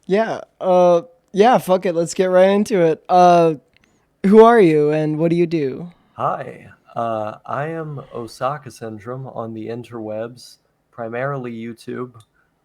Yeah. Yeah, fuck it. Let's get right into it. Who are you and what do you do? Hi, I am OsakaSyndrome on the interwebs, primarily YouTube.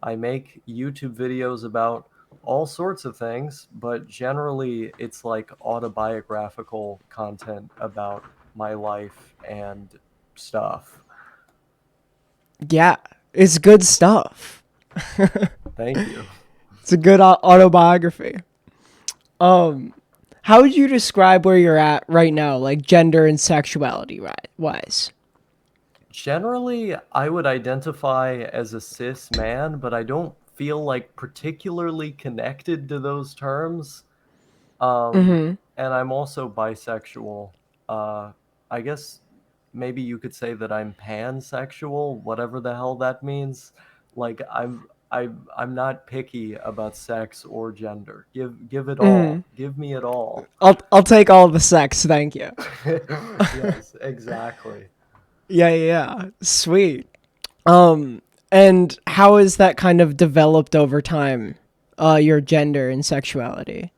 I make YouTube videos about all sorts of things, but generally it's like autobiographical content about my life and stuff. Yeah, it's good stuff. Thank you. It's a good autobiography. Um, how would you describe where you're at right now, like gender and sexuality wise? Generally, I would identify as a cis man, but I don't feel like particularly connected to those terms. Um, Mm-hmm. and I'm also bisexual. Uh, I guess maybe you could say that I'm pansexual, whatever the hell that means. Like I'm not picky about sex or gender. Give it Mm-hmm. all. Give me it all. I'll take all the sex, thank you. Yes, exactly. Yeah, yeah, yeah. Sweet. Um, and how has that kind of developed over time? Your gender and sexuality.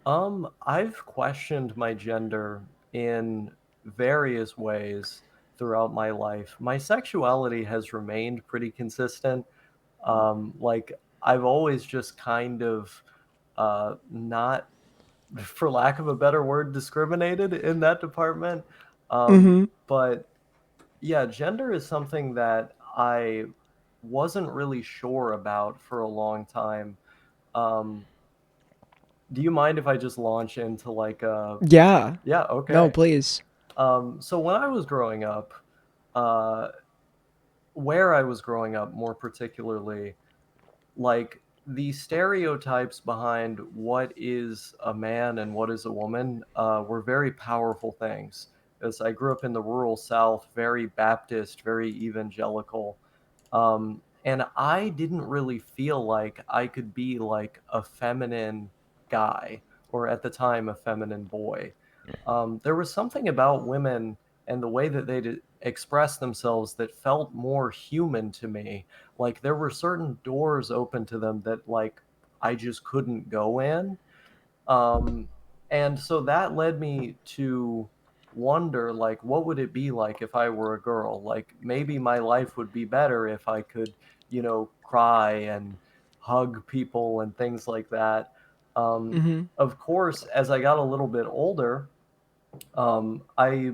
I've questioned my gender in various ways throughout my life. My sexuality has remained pretty consistent. Like I've always just kind of not, for lack of a better word, discriminated in that department. Mm-hmm. But yeah, gender is something that I wasn't really sure about for a long time. Um, do you mind if I just launch into like Yeah. yeah, No, okay. please. So when I was growing up, uh, where I was growing up more particularly, like the stereotypes behind what is a man and what is a woman were very powerful things. As I grew up in the rural South, very Baptist, very evangelical, and I didn't really feel like I could be like a feminine guy, or at the time, a feminine boy. There was something about women and the way that they express themselves that felt more human to me. Like there were certain doors open to them that like I just couldn't go in. Um, and so that led me to wonder, like, what would it be like if I were a girl? Like, maybe my life would be better if I could, cry and hug people and things like that. Um, Mm-hmm. of course, as I got a little bit older, I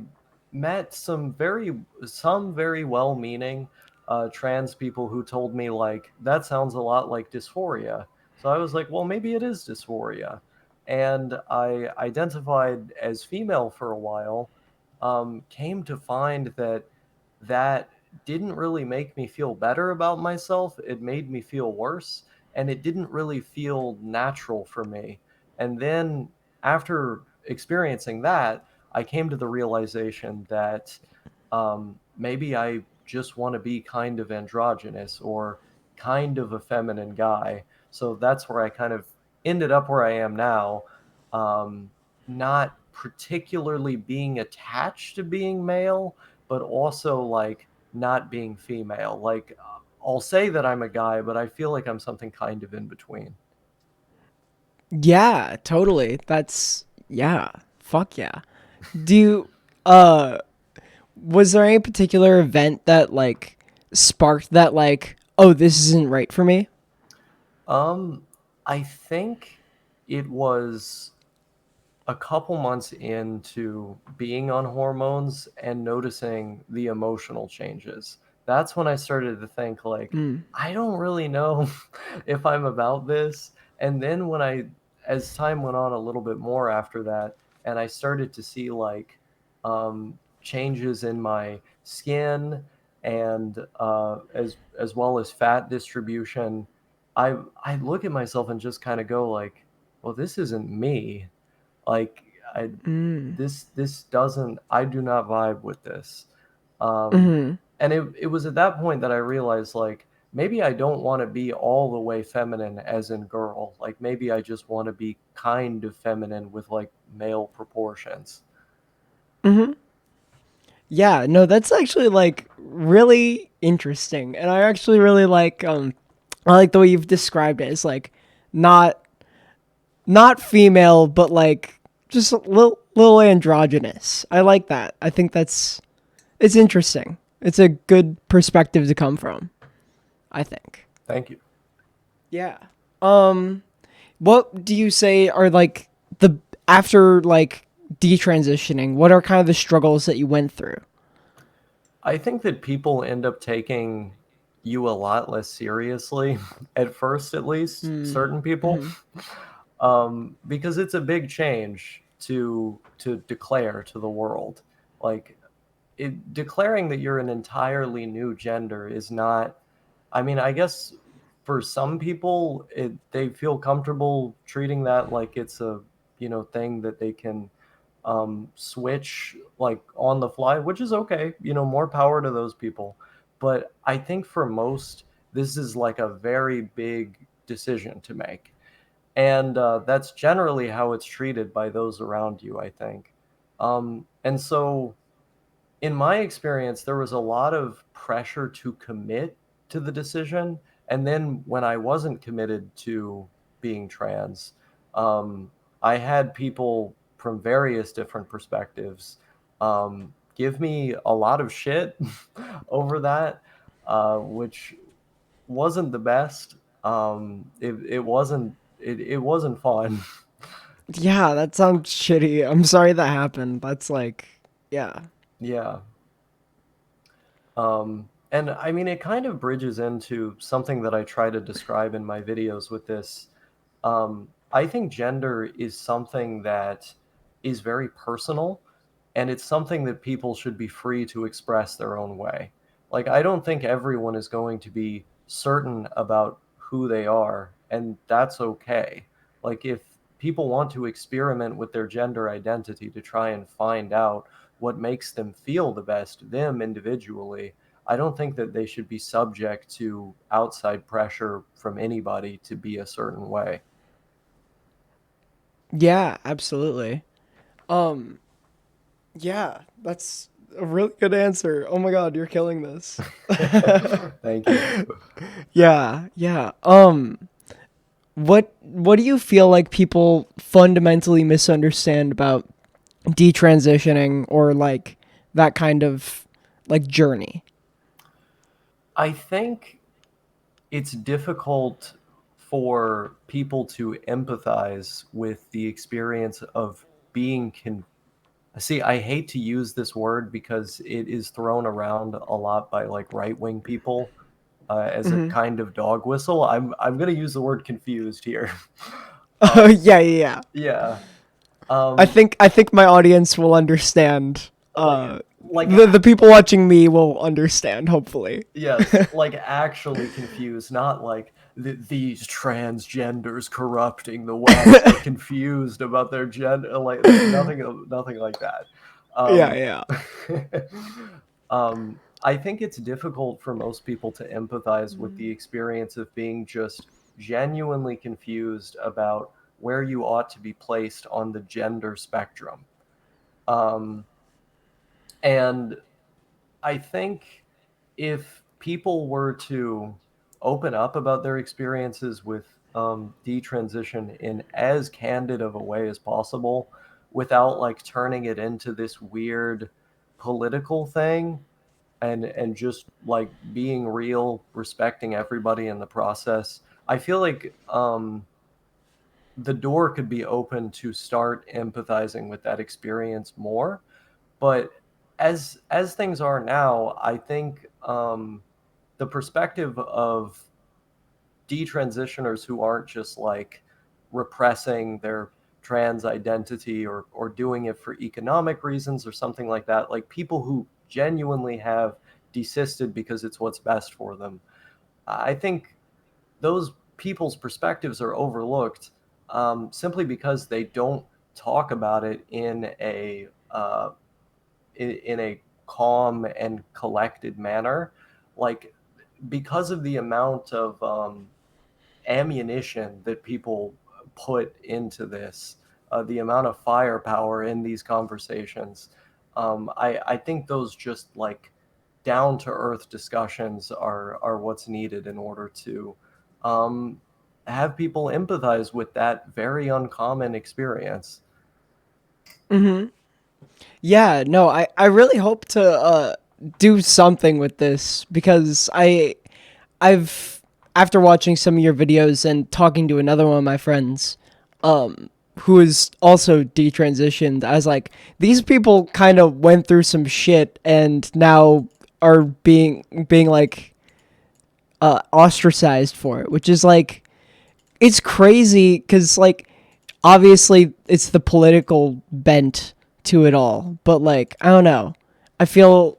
met some very well-meaning trans people who told me like that sounds a lot like dysphoria. So I was like, well, maybe it is dysphoria, and I identified as female for a while. Came to find that that didn't really make me feel better about myself. It made me feel worse, and it didn't really feel natural for me. And then after experiencing that, I came to the realization that maybe I just want to be kind of androgynous or kind of a feminine guy. So that's where I kind of ended up where I am now. Um, Not particularly being attached to being male, but also like not being female. Like I'll say that I'm a guy, but I feel like I'm something kind of in between. Yeah, totally. That's yeah. Fuck yeah. Do you uh was there any particular event that like sparked that like, oh, this isn't right for me? Um, I think it was a couple months into being on hormones and noticing the emotional changes. That's when I started to think like, Mm. I don't really know if I'm about this. And then as time went on a little bit more after that, and I started to see like changes in my skin and as well as fat distribution, I look at myself and just kind of go like, well, this isn't me. Like I Mm. this doesn't I do not vibe with this. Mhm. And it was at that point that I realized like maybe I don't want to be all the way feminine as in girl. Like maybe I just want to be kind of feminine with like male proportions. Mhm. Yeah, no, that's actually like really interesting. And I actually really like I like the way you've described it. It's like not not female, but like just a little androgynous. I like that. I think that's it's interesting. It's a good perspective to come from, I think. Thank you. Yeah. Um what do you say are like the after like detransitioning, what are kind of the struggles that you went through? I think that people end up taking you a lot less seriously, at first at least, certain people, Mm-hmm. because it's a big change to declare to the world. Like declaring that you're an entirely new gender is not. I mean, I guess for some people, they feel comfortable treating that like it's a thing that they can switch like on the fly, which is okay. More power to those people. But I think for most, this is like a very big decision to make, and that's generally how it's treated by those around you, I think. And so in my experience, there was a lot of pressure to commit to the decision. And then when I wasn't committed to being trans, um, I had people from various different perspectives give me a lot of shit over that, which wasn't the best. It wasn't fun. Yeah, that sounds shitty. I'm sorry that happened. That's like yeah. Yeah. And I mean, it kind of bridges into something that I try to describe in my videos with this. I think gender is something that is very personal, and it's something that people should be free to express their own way. Like, I don't think everyone is going to be certain about who they are, and that's okay. Like, if people want to experiment with their gender identity to try and find out what makes them feel the best, them individually, I don't think that they should be subject to outside pressure from anybody to be a certain way. Yeah, absolutely. Um yeah, that's a really good answer. Oh my god, you're killing this. Thank you. Yeah, yeah. What do you feel like people fundamentally misunderstand about detransitioning or like that kind of like journey? I think it's difficult for people to empathize with the experience of being see, I hate to use this word because it is thrown around a lot by like right-wing people as a Mhm. kind of dog whistle. I'm going to use the word confused here. Oh yeah, yeah, yeah. Yeah. I Um think I think my audience will understand. like like The people watching me will understand hopefully. yes, like actually confused, not like these transgenders corrupting the West are confused about their gender, like nothing like that. Yeah, Um, yeah. I think it's difficult for most people to empathize with the experience of being just genuinely confused about where you ought to be placed on the gender spectrum. Um, and I think if people were to open up about their experiences with detransition in as candid of a way as possible, without like turning it into this weird political thing, and just like being real, respecting everybody in the process, I feel like the door could be open to start empathizing with that experience more. But as things are now, I think the perspective of detransitioners who aren't just like repressing their trans identity or doing it for economic reasons or something like that, like people who genuinely have desisted because it's what's best for them. I think those people's perspectives are overlooked simply because they don't talk about it in a calm and collected manner, like because of the amount of ammunition that people put into this, the amount of firepower in these conversations. I think those just like down to earth discussions are what's needed in order to um, have people empathize with that very uncommon experience. Yeah, no, I really hope to do something with this because I've after watching some of your videos and talking to another one of my friends, who is also detransitioned, I was like, these people kind of went through some shit and now are being like ostracized for it, which is like it's crazy because like obviously it's the political bent to it all, but like I don't know, I feel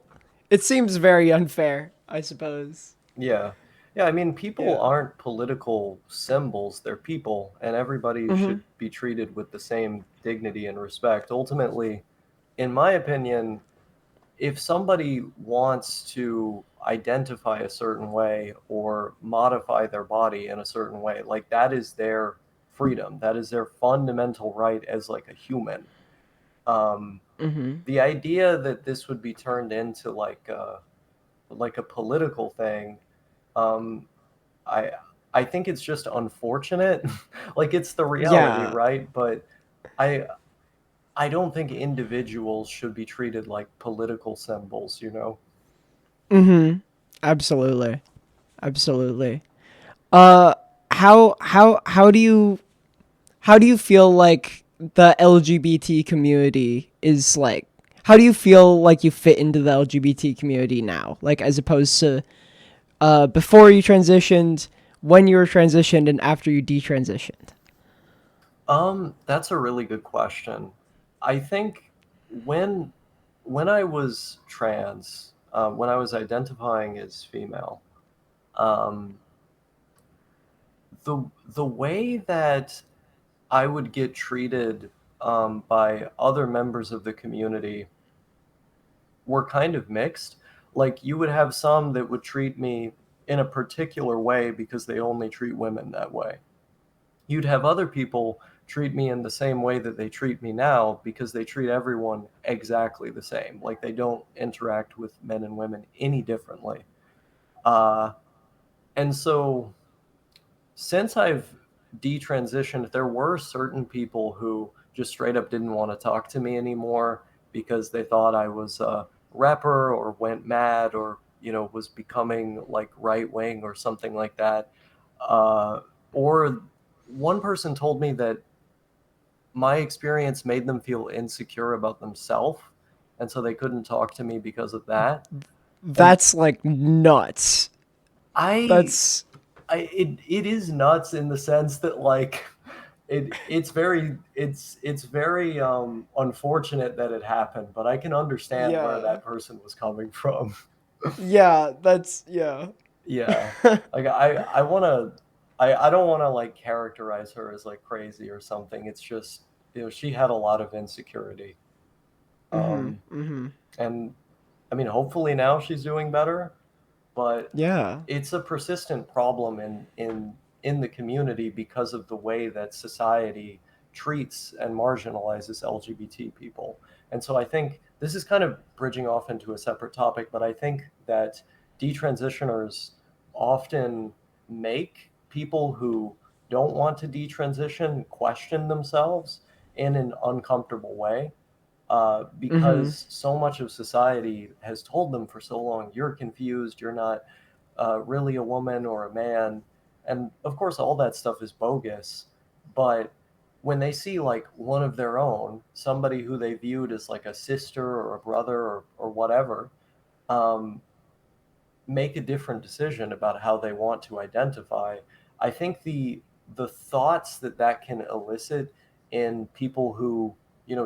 it seems very unfair, I suppose. Yeah. Yeah, I mean, people Yeah. aren't political symbols, they're people, and everybody Mhm. should be treated with the same dignity and respect. Ultimately, in my opinion, if somebody wants to identify a certain way or modify their body in a certain way, like that is their freedom. That is their fundamental right as like a human. Um, Mhm. the idea that this would be turned into like a political thing, um, I I think it's just unfortunate. Like it's the reality, Yeah. right? But I I don't think individuals should be treated like political symbols, you know? Mhm. Absolutely. Absolutely. Uh how do you feel like the LGBT community is like how do you feel like you fit into the LGBT community now? Like as opposed to before you transitioned, when you were transitioned and after you detransitioned? That's a really good question. I think when when I was trans, when I was identifying as female, um, the way that I would get treated by other members of the community were kind of mixed. Like you would have some that would treat me in a particular way because they only treat women that way. You'd have other people treat me in the same way that they treat me now because they treat everyone exactly the same. Like they don't interact with men and women any differently. Uh, and so since I've detransitioned, there were certain people who just straight up didn't want to talk to me anymore because they thought I was a rapper or went mad or, was becoming like right wing or something like that. Or one person told me that my experience made them feel insecure about themselves. And so they couldn't talk to me because of that. And That's like nuts. I That's it is nuts in the sense that like it's very unfortunate that it happened, but I can understand where yeah. that person was coming from. Yeah, that's yeah. Yeah. Like I want to I don't want to like characterize her as like crazy or something. It's just, she had a lot of insecurity. Mhm. Um Mhm. and I mean, hopefully now she's doing better, but Yeah. it's a persistent problem in the community because of the way that society treats and marginalizes LGBT people. And so I think this is kind of bridging off into a separate topic, but I think that detransitioners often make people who don't want to detransition question themselves in an uncomfortable way, Mhm. because so much of society has told them for so long, you're confused, you're not really a woman or a man. And of course, all that stuff is bogus. But when they see like one of their own, somebody who they viewed as like a sister or a brother or whatever, um, make a different decision about how they want to identify, I think the thoughts that that can elicit in people who,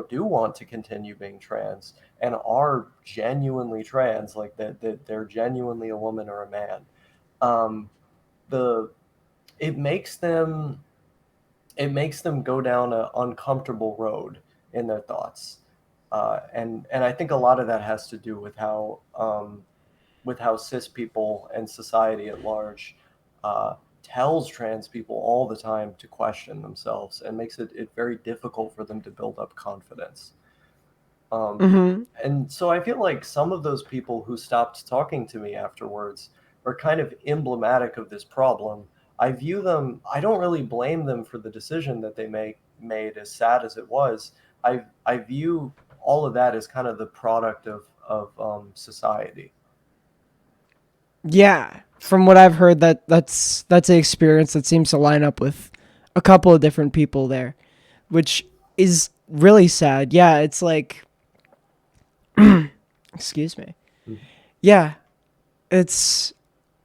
do want to continue being trans and are genuinely trans, like that they're genuinely a woman or a man, um, the it makes them go down an uncomfortable road in their thoughts, and I think a lot of that has to do with how cis people and society at large tells trans people all the time to question themselves and makes it very difficult for them to build up confidence. Um, Mhm. and so I feel like some of those people who stopped talking to me afterwards are kind of emblematic of this problem. I view them. I don't really blame them for the decision that they made, as sad as it was. I view all of that as kind of the product of society. Yeah, from what I've heard, that's an experience that seems to line up with a couple of different people there, which is really sad. Yeah, it's like, excuse me. Mhm. Yeah, it's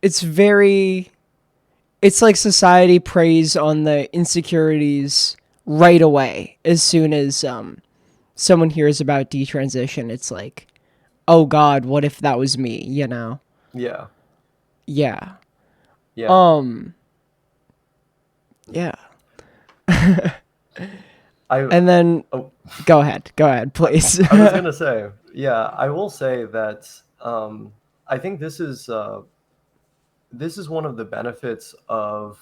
it's very it's like society preys on the insecurities right away as soon as someone hears about detransition. It's like, oh God, what if that was me? You know? Yeah, Yeah. yeah. Um. Yeah. I And then oh, go ahead, I, please. I was gonna say, yeah, I will say that I think this is one of the benefits of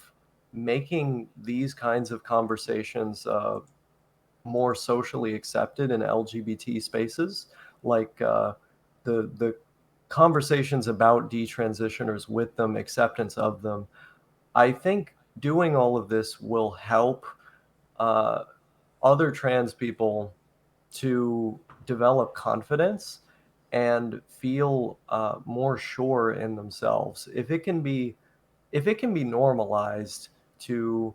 making these kinds of conversations more socially accepted in LGBT spaces, like the conversations about detransitioners with them, acceptance of them. I think doing all of this will help uh, other trans people to develop confidence and feel more sure in themselves. If it can be normalized to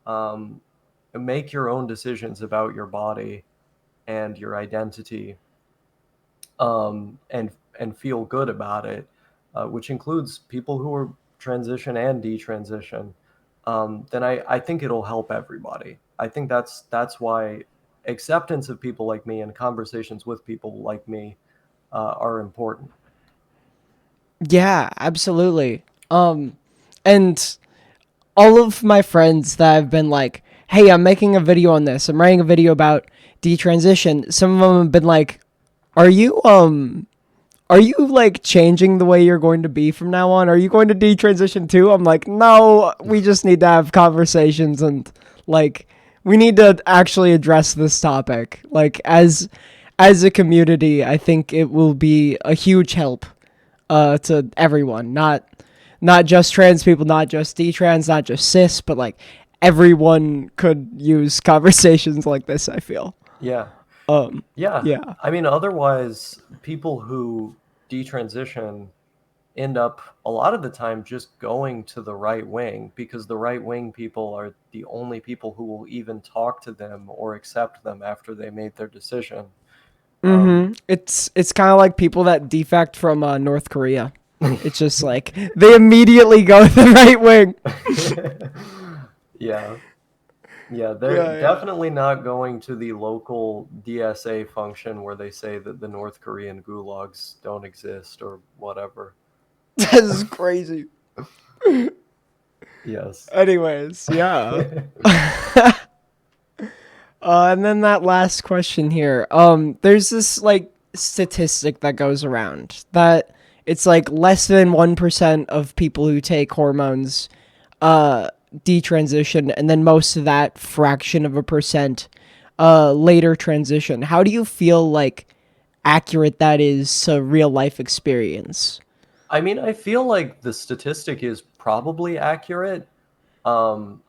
um, make your own decisions about your body and your identity, and feel good about it, which includes people who are transition and detransition, then I think it'll help everybody. I think that's why acceptance of people like me and conversations with people like me are important. Yeah, absolutely. And all of my friends that have been like, "Hey, I'm making a video on this. I'm writing a video about detransition." Some of them have been like, "Are you are you like changing the way you're going to be from now on? Are you going to detransition too?" I'm like, "No, we just need to have conversations and like we need to actually address this topic. Like as a community, I think it will be a huge help to everyone, not just trans people, not just detrans, not just cis, but like everyone could use conversations like this, I feel. Yeah, Um yeah. yeah. I mean, otherwise, people who detransition end up a lot of the time just going to the right wing because the right wing people are the only people who will even talk to them or accept them after they made their decision. Um, It's kind of like people that defect from North Korea. It's just like they immediately go to the right wing. yeah, yeah, they're Yeah, yeah. definitely not going to the local DSA function where they say that the North Korean gulags don't exist or whatever. This is crazy. Yes. Anyways, yeah. And then that last question here. There's this like statistic that goes around that it's like less than 1% of people who take hormones uh detransition, and then most of that fraction of a percent later transition. How do you feel like accurate that is to real life experience? I mean, I feel like the statistic is probably accurate. Um,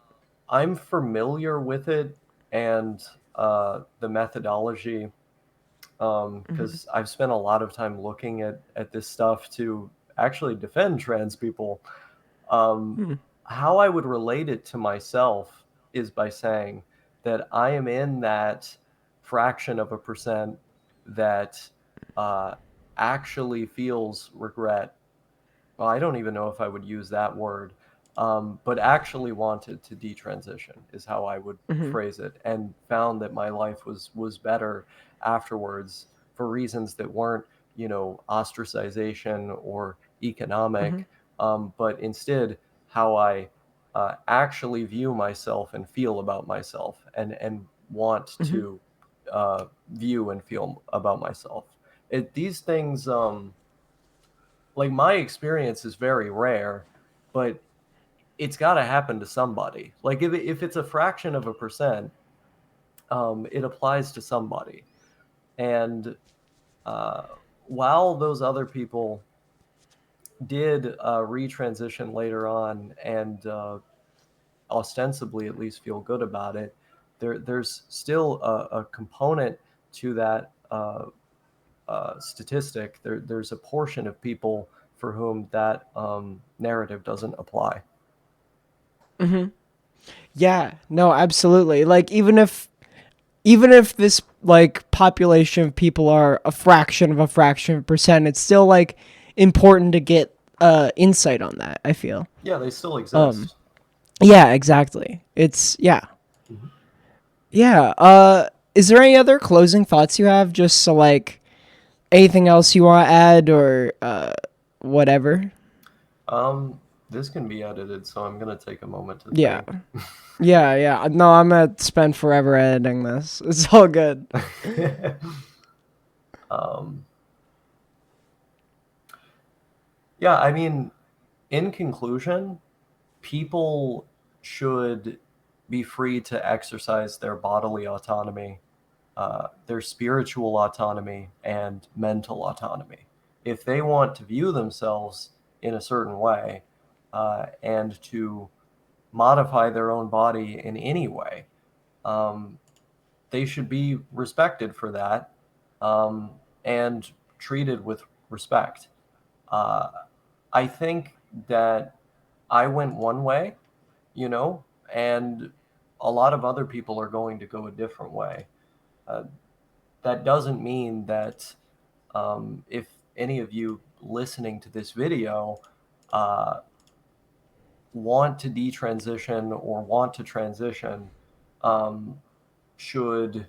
I'm familiar with it and the methodology because I've spent a lot of time looking at this stuff to actually defend trans people. Um, Hmm. how I would relate it to myself is by saying that I am in that fraction of a percent that uh, actually feels regret. Well, I don't even know if I would use that word, but actually wanted to detransition is how I would Hmm. phrase it, and found that my life was better afterwards for reasons that weren't, ostracization or Hmm. economic, but instead how I actually view myself and feel about myself, and want Hmm. to view and feel about myself. These things. Like my experience is very rare, but it's got to happen to somebody. Like if it's a fraction of a percent, it applies to somebody. And uh, while those other people did retransition later on and ostensibly at least feel good about it, there's still a component to that statistic. There's a portion of people for whom that narrative doesn't apply. Yeah, no, absolutely. Like even if this like population of people are a fraction of a percent, it's still like important to get insight on that, I feel. Yeah, they still Um exist. yeah, exactly. It's yeah. Mhm. Yeah. Is there any other closing thoughts you have, just so like anything else you want to add, or whatever? This can be edited, so I'm gonna take a moment to Yeah. think. Yeah, yeah. No, I'm gonna spend forever editing this. It's all good. um, yeah, I mean, in conclusion, people should be free to exercise their bodily autonomy, their spiritual autonomy, and mental autonomy. If they want to view themselves in a certain way and to modify their own body in any way, um, they should be respected for that um, and treated with respect. Uh, I think that I went one way, you know, and a lot of other people are going to go a different way. Uh, that doesn't mean that if any of you listening to this video uh, want to detransition or want to transition, um, should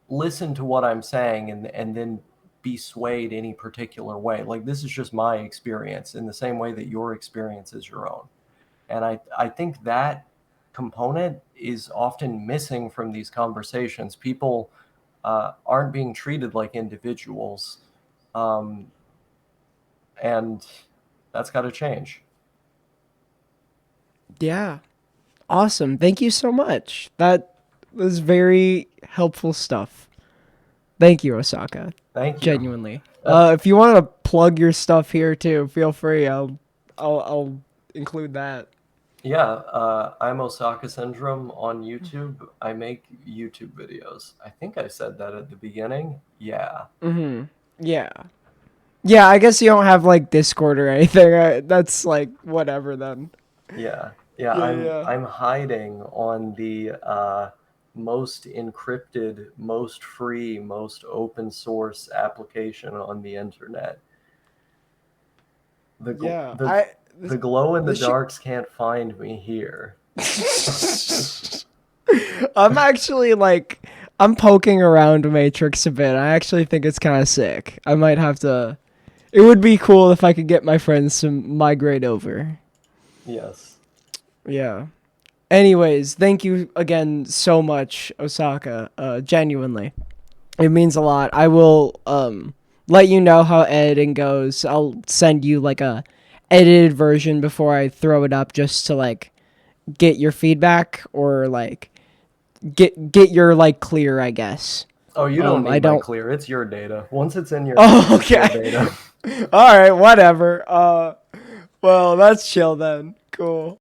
listen to what I'm saying and then be swayed any particular way. Like this is just my experience in the same way that your experience is your own. And I think that component is often missing from these conversations. People aren't being treated like individuals. Um, and that's got to change. Yeah. Awesome. Thank you so much. That was very helpful stuff. Thank you, Osaka. Thank you. Genuinely. Uh, If you want to plug your stuff here too, feel free. I'll include that. yeah, I'm OsakaSyndrome on YouTube. I make YouTube videos. I think I said that at the beginning. Yeah. Yeah. Yeah, I guess you don't have like Discord or anything. That's like whatever then. Yeah, yeah, Yeah, I'm yeah. I'm hiding on the most encrypted, most free, most open source application on the internet. The gl- Yeah. the I the glow in the this shit darks can't find me here. I'm actually like I'm poking around Matrix a bit. I actually think it's kind of sick. I might have to. It would be cool if I could get my friends to migrate over. Yes. Yeah. Anyways, thank you again so much, Osaka. Genuinely, it means a lot. I will let you know how editing goes. I'll send you like a edited version before I throw it up, just to like get your feedback, or like get your like clear, I guess. Oh, you don't I need my don't. clear. It's your data. Once it's in your Oh, hands, it's your okay. data. All right, whatever. Well, that's chill then. Cool.